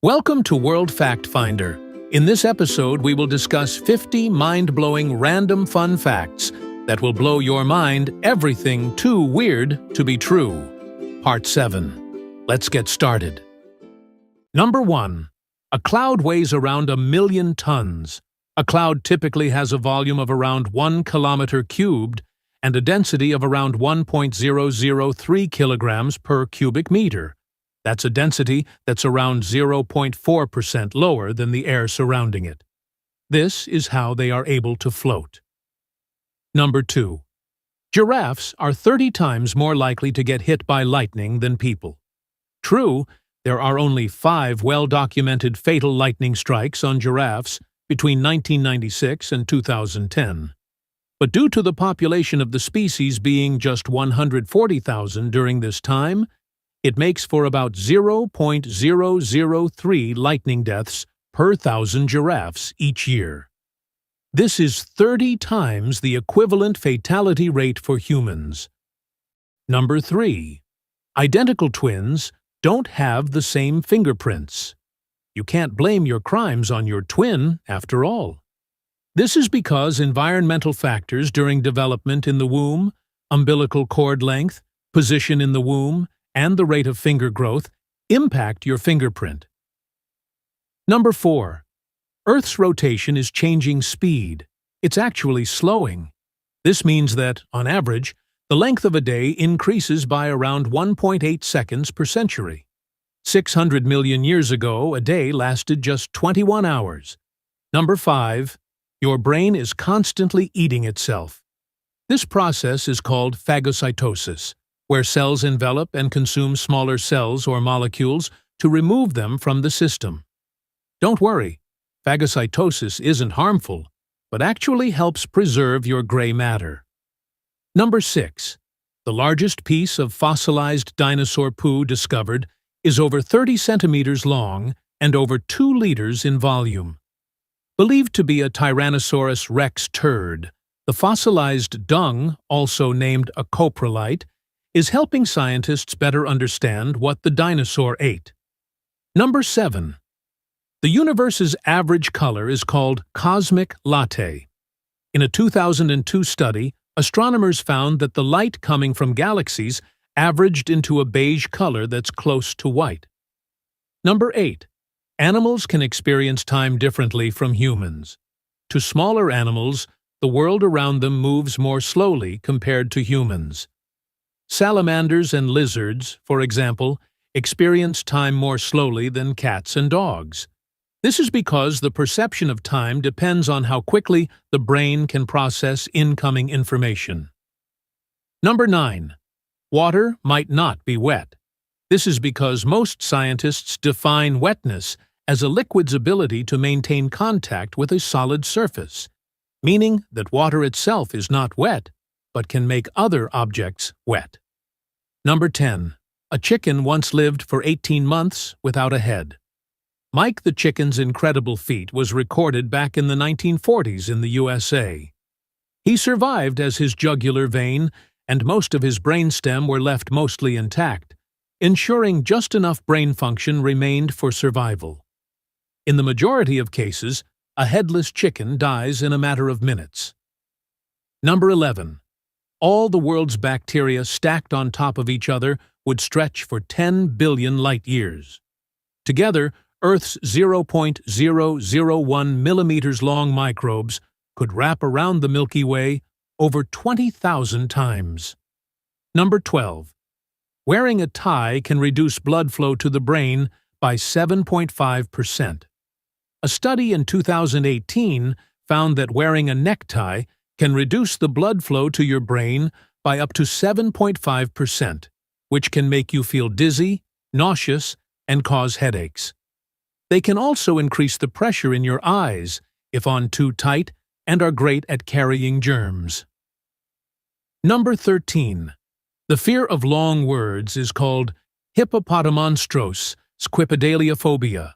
Welcome to World Fact Finder. In this episode, we will discuss 50 mind-blowing random fun facts that will blow your mind. Everything too weird to be true. Part 7. Let's get started. Number 1. A cloud weighs around 1,000,000 tons. A cloud typically has a volume of around 1 kilometer cubed and a density of around 1.003 kilograms per cubic meter. That's a density that's around 0.4% lower than the air surrounding it. This is how they are able to float. Number 2. Giraffes are 30 times more likely to get hit by lightning than people. True, there are only 5 well-documented fatal lightning strikes on giraffes between 1996 and 2010. But due to the population of the species being just 140,000 during this time, it makes for about 0.003 lightning deaths per 1,000 giraffes each year. This is 30 times the equivalent fatality rate for humans. Number 3. Identical twins don't have the same fingerprints. You can't blame your crimes on your twin, after all. This is because environmental factors during development in the womb, umbilical cord length, position in the womb, and the rate of finger growth impact your fingerprint. Number 4. Earth's rotation is changing speed. It's actually slowing. This means that, on average, the length of a day increases by around 1.8 seconds per century. 600 million years ago, a day lasted just 21 hours. Number 5. Your brain is constantly eating itself. This process is called phagocytosis, where cells envelop and consume smaller cells or molecules to remove them from the system. Don't worry, phagocytosis isn't harmful, but actually helps preserve your gray matter. Number 6. The largest piece of fossilized dinosaur poo discovered is over 30 centimeters long and over 2 liters in volume. Believed to be a Tyrannosaurus rex turd, the fossilized dung, also named a coprolite, is helping scientists better understand what the dinosaur ate. Number 7. The universe's average color is called cosmic latte. In a 2002 study, astronomers found that the light coming from galaxies averaged into a beige color that's close to white. Number 8. Animals can experience time differently from humans. To smaller animals, the world around them moves more slowly compared to humans. Salamanders and lizards, for example, experience time more slowly than cats and dogs. This is because the perception of time depends on how quickly the brain can process incoming information. Number 9. Water might not be wet. This is because most scientists define wetness as a liquid's ability to maintain contact with a solid surface, meaning that water itself is not wet, but can make other objects wet. Number 10. A chicken once lived for 18 months without a head. Mike the chicken's incredible feat was recorded back in the 1940s in the USA. He survived as his jugular vein and most of his brainstem were left mostly intact, ensuring just enough brain function remained for survival. In the majority of cases, a headless chicken dies in a matter of minutes. Number 11. All the world's bacteria stacked on top of each other would stretch for 10 billion light-years. Together, Earth's 0.001 millimeters long microbes could wrap around the Milky Way over 20,000 times. Number 12. Wearing a tie can reduce blood flow to the brain by 7.5%. A study in 2018 found that wearing a necktie can reduce the blood flow to your brain by up to 7.5%, which can make you feel dizzy, nauseous, and cause headaches. They can also increase the pressure in your eyes if on too tight and are great at carrying germs. Number 13. The fear of long words is called hippopotamonstrose squipedaliophobia.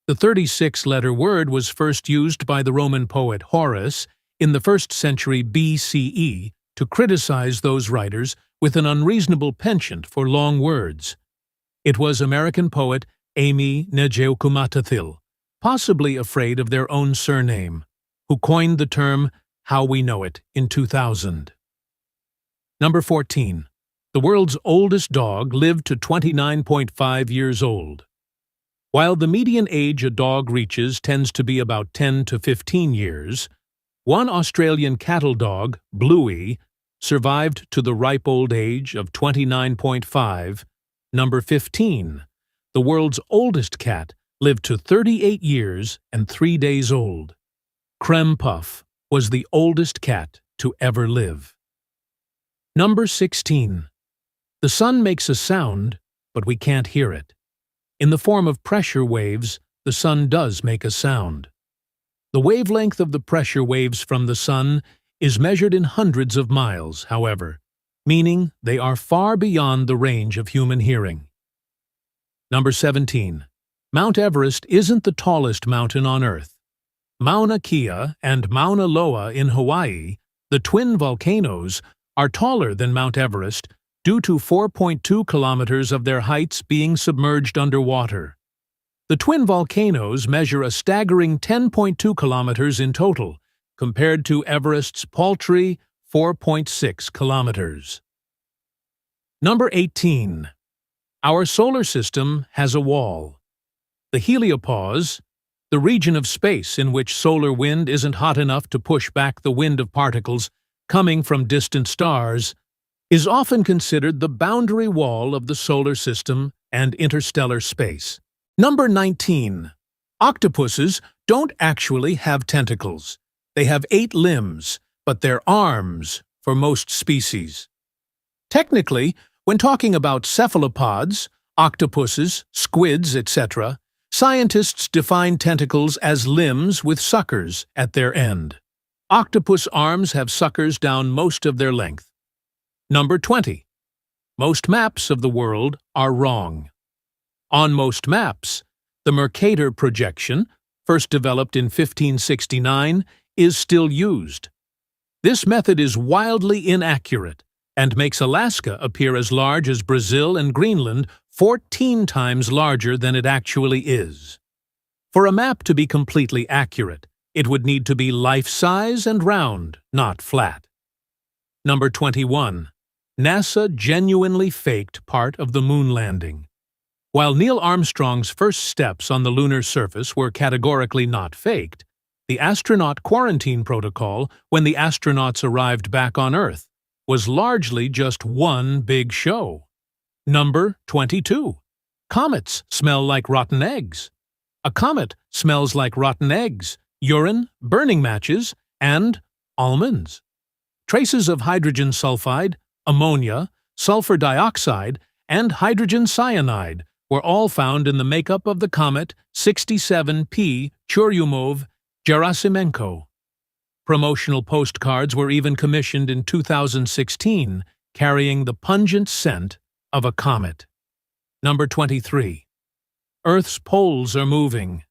The 36-letter word was first used by the Roman poet Horace in the 1st century BCE to criticize those writers with an unreasonable penchant for long words. It was American poet Amy Nejeukumatithil, possibly afraid of their own surname, who coined the term how we know it in 2000. Number 14. The world's oldest dog lived to 29.5 years old. While the median age a dog reaches tends to be about 10 to 15 years, one Australian cattle dog, Bluey, survived to the ripe old age of 29.5. Number 15. The world's oldest cat lived to 38 years and 3 days old. Creme Puff was the oldest cat to ever live. Number 16. The sun makes a sound, but we can't hear it. In the form of pressure waves, the sun does make a sound. The wavelength of the pressure waves from the sun is measured in hundreds of miles, however, meaning they are far beyond the range of human hearing. Number 17. Mount Everest isn't the tallest mountain on Earth. Mauna Kea and Mauna Loa in Hawaii, the twin volcanoes, are taller than Mount Everest due to 4.2 kilometers of their heights being submerged underwater. The twin volcanoes measure a staggering 10.2 kilometers in total, compared to Everest's paltry 4.6 kilometers. Number 18. Our solar system has a wall. The heliopause, the region of space in which solar wind isn't hot enough to push back the wind of particles coming from distant stars, is often considered the boundary wall of the solar system and interstellar space. Number 19. Octopuses don't actually have tentacles. They have 8 limbs, but they're arms for most species. Technically, when talking about cephalopods, octopuses, squids, etc., scientists define tentacles as limbs with suckers at their end. Octopus arms have suckers down most of their length. Number 20. Most maps of the world are wrong. On most maps, the Mercator projection, first developed in 1569, is still used. This method is wildly inaccurate and makes Alaska appear as large as Brazil and Greenland, 14 times larger than it actually is. For a map to be completely accurate, it would need to be life-size and round, not flat. Number 21. NASA genuinely faked part of the moon landing. While Neil Armstrong's first steps on the lunar surface were categorically not faked, the astronaut quarantine protocol when the astronauts arrived back on Earth was largely just one big show. Number 22. Comets smell like rotten eggs. A comet smells like rotten eggs, urine, burning matches, and almonds. Traces of hydrogen sulfide, ammonia, sulfur dioxide, and hydrogen cyanide were all found in the makeup of the comet 67P Churyumov-Gerasimenko. Promotional postcards were even commissioned in 2016, carrying the pungent scent of a comet. Number 23. Earth's poles are moving.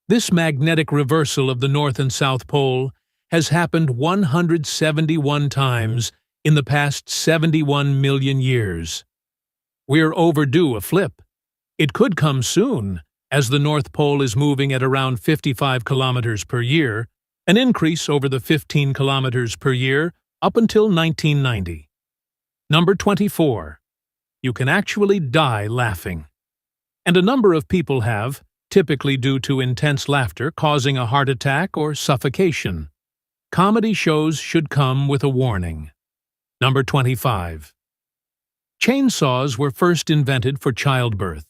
This magnetic reversal of the North and South Pole has happened 171 times in the past 71 million years. We're overdue a flip. It could come soon, as the North Pole is moving at around 55 kilometers per year, an increase over the 15 kilometers per year up until 1990. Number 24. You can actually die laughing. And a number of people have, typically due to intense laughter causing a heart attack or suffocation. Comedy shows should come with a warning. Number 25. Chainsaws were first invented for childbirth.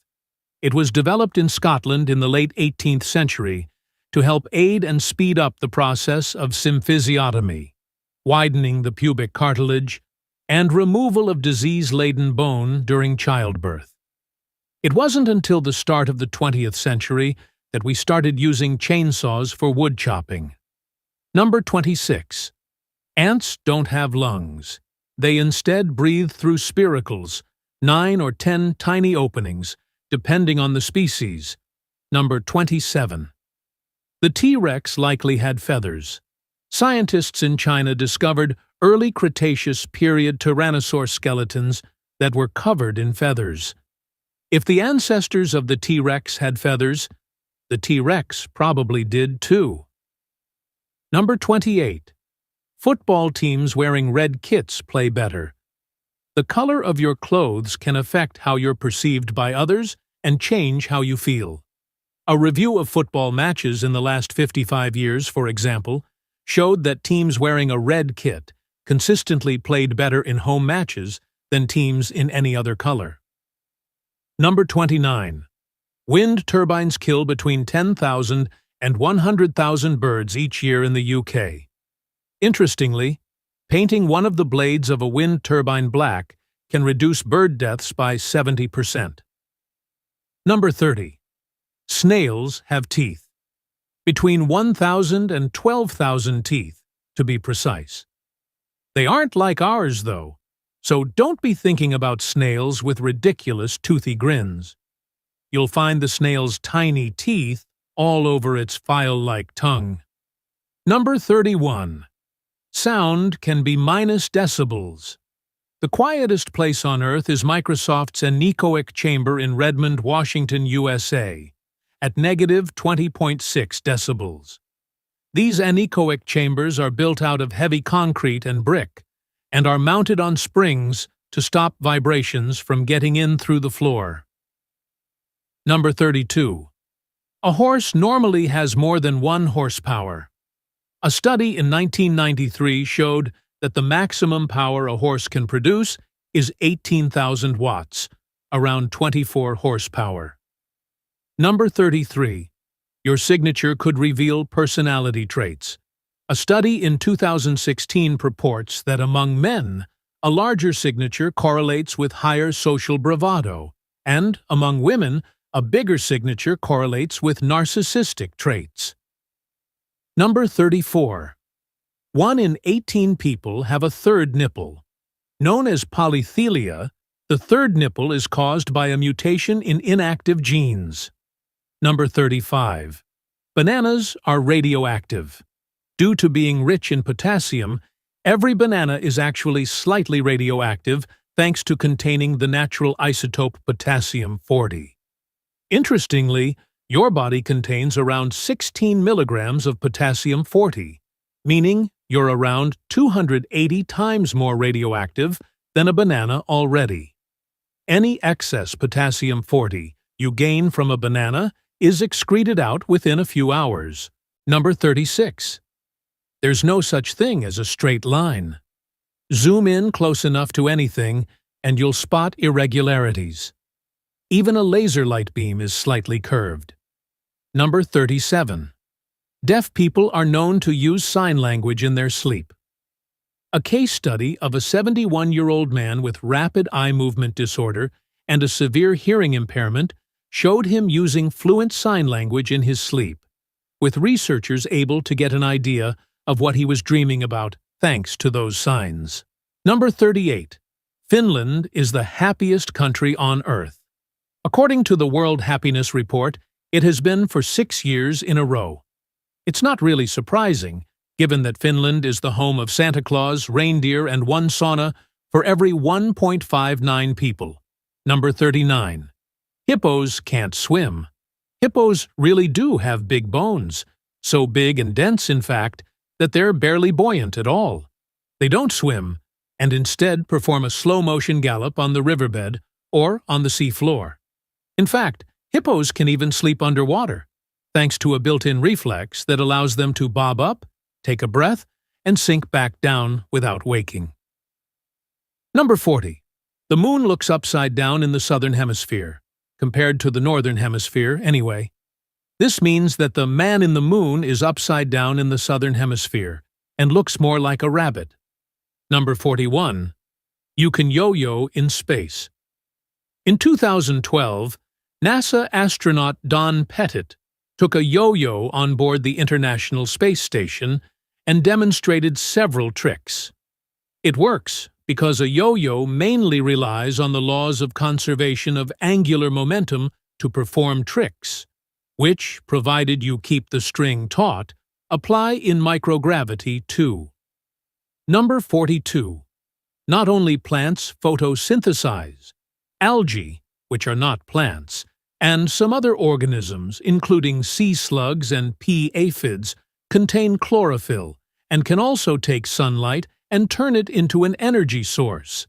It was developed in Scotland in the late 18th century to help aid and speed up the process of symphysiotomy, widening the pubic cartilage, and removal of disease-laden bone during childbirth. It wasn't until the start of the 20th century that we started using chainsaws for wood chopping. Number 26. Ants don't have lungs. They instead breathe through spiracles, 9 or 10 tiny openings, depending on the species. Number 27. The T-Rex likely had feathers. Scientists in China discovered early Cretaceous period tyrannosaur skeletons that were covered in feathers. If the ancestors of the T-Rex had feathers, the T-Rex probably did too. Number 28. Football teams wearing red kits play better. The color of your clothes can affect how you're perceived by others and change how you feel. A review of football matches in the last 55 years, for example, showed that teams wearing a red kit consistently played better in home matches than teams in any other color. Number 29. Wind turbines kill between 10,000 and 100,000 birds each year in the UK. Interestingly, painting one of the blades of a wind turbine black can reduce bird deaths by 70%. Number 30. Snails have teeth. Between 1,000 and 12,000 teeth, to be precise. They aren't like ours, though, so don't be thinking about snails with ridiculous toothy grins. You'll find the snail's tiny teeth all over its file-like tongue. Number 31. Sound can be minus decibels. The quietest place on Earth is Microsoft's anechoic chamber in Redmond, Washington, USA, at negative 20.6 decibels. These anechoic chambers are built out of heavy concrete and brick, and are mounted on springs to stop vibrations from getting in through the floor. Number 32. A horse normally has more than 1 horsepower. A study in 1993 showed that the maximum power a horse can produce is 18,000 watts, around 24 horsepower. Number 33. Your signature could reveal personality traits. A study in 2016 purports that among men, a larger signature correlates with higher social bravado, and among women, a bigger signature correlates with narcissistic traits. Number 34. 1 in 18 people have a third nipple. Known as polythelia, the third nipple is caused by a mutation in inactive genes. Number 35. Bananas are radioactive. Due to being rich in potassium, every banana is actually slightly radioactive thanks to containing the natural isotope potassium-40. Interestingly, your body contains around 16 milligrams of potassium-40, meaning you're around 280 times more radioactive than a banana already. Any excess potassium-40 you gain from a banana is excreted out within a few hours. Number 36. There's no such thing as a straight line. Zoom in close enough to anything, and you'll spot irregularities. Even a laser light beam is slightly curved. Number 37. Deaf people are known to use sign language in their sleep. A case study of a 71-year-old man with rapid eye movement disorder and a severe hearing impairment showed him using fluent sign language in his sleep, with researchers able to get an idea of what he was dreaming about thanks to those signs. Number 38. Finland is the happiest country on Earth. According to the World Happiness Report, it has been for 6 years in a row. It's not really surprising, given that Finland is the home of Santa Claus, reindeer, and 1 sauna for every 1.59 people. Number 39. Hippos can't swim. Hippos really do have big bones, so big and dense, in fact, that they're barely buoyant at all. They don't swim, and instead perform a slow-motion gallop on the riverbed or on the sea floor. In fact, hippos can even sleep underwater, thanks to a built-in reflex that allows them to bob up, take a breath, and sink back down without waking. Number 40. The moon looks upside down in the southern hemisphere, compared to the northern hemisphere anyway. This means that the man in the moon is upside down in the southern hemisphere and looks more like a rabbit. Number 41. You can yo-yo in space. In 2012, NASA astronaut Don Pettit took a yo-yo on board the International Space Station and demonstrated several tricks. It works because a yo-yo mainly relies on the laws of conservation of angular momentum to perform tricks, which, provided you keep the string taut, apply in microgravity too. Number 42. Not only plants photosynthesize, algae, which are not plants, and some other organisms, including sea slugs and pea aphids, contain chlorophyll and can also take sunlight and turn it into an energy source.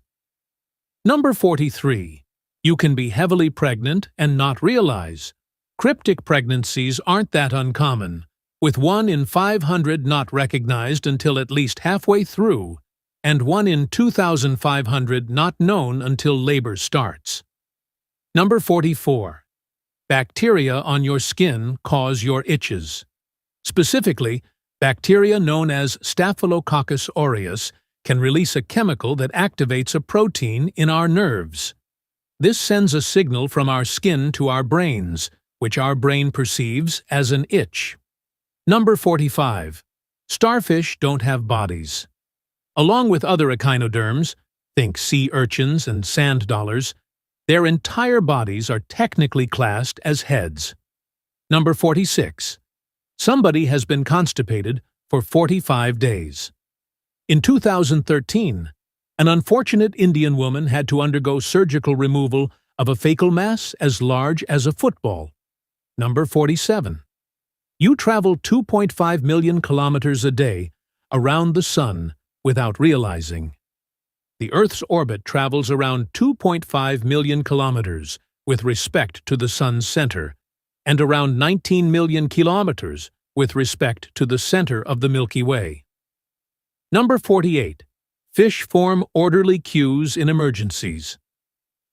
Number 43. You can be heavily pregnant and not realize. Cryptic pregnancies aren't that uncommon, with 1 in 500 not recognized until at least halfway through, and 1 in 2,500 not known until labor starts. Number 44. Bacteria on your skin cause your itches. Specifically, bacteria known as Staphylococcus aureus can release a chemical that activates a protein in our nerves. This sends a signal from our skin to our brains, which our brain perceives as an itch. Number 45. Starfish don't have bodies. Along with other echinoderms, think sea urchins and sand dollars, their entire bodies are technically classed as heads. Number 46. Somebody has been constipated for 45 days. In 2013, an unfortunate Indian woman had to undergo surgical removal of a fecal mass as large as a football. Number 47. You travel 2.5 million kilometers a day around the sun without realizing. The Earth's orbit travels around 2.5 million kilometers with respect to the sun's center, and around 19 million kilometers with respect to the center of the Milky Way. Number 48. Fish form orderly queues in emergencies.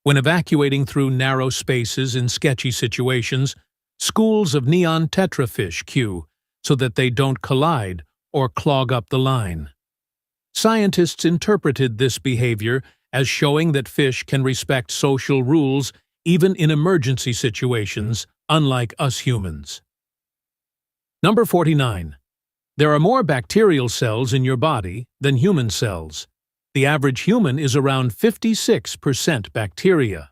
When evacuating through narrow spaces in sketchy situations, schools of neon tetrafish queue so that they don't collide or clog up the line. Scientists interpreted this behavior as showing that fish can respect social rules even in emergency situations, unlike us humans. Number 49. There are more bacterial cells in your body than human cells. The average human is around 56% bacteria.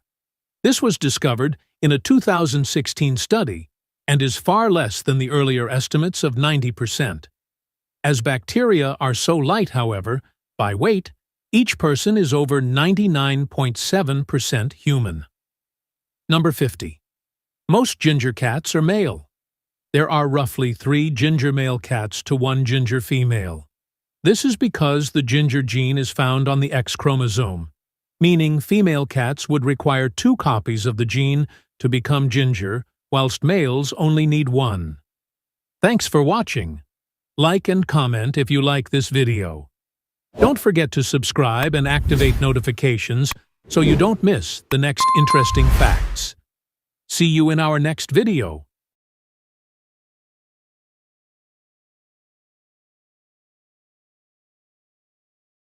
This was discovered in a 2016 study and is far less than the earlier estimates of 90%. As bacteria are so light, however, by weight, each person is over 99.7% human. Number 50. Most ginger cats are male. There are roughly 3 ginger male cats to 1 ginger female. This is because the ginger gene is found on the X chromosome, meaning female cats would require 2 copies of the gene to become ginger, whilst males only need 1. Thanks for watching. Like and comment if you like this video. Don't forget to subscribe and activate notifications so you don't miss the next interesting facts. See you in our next video.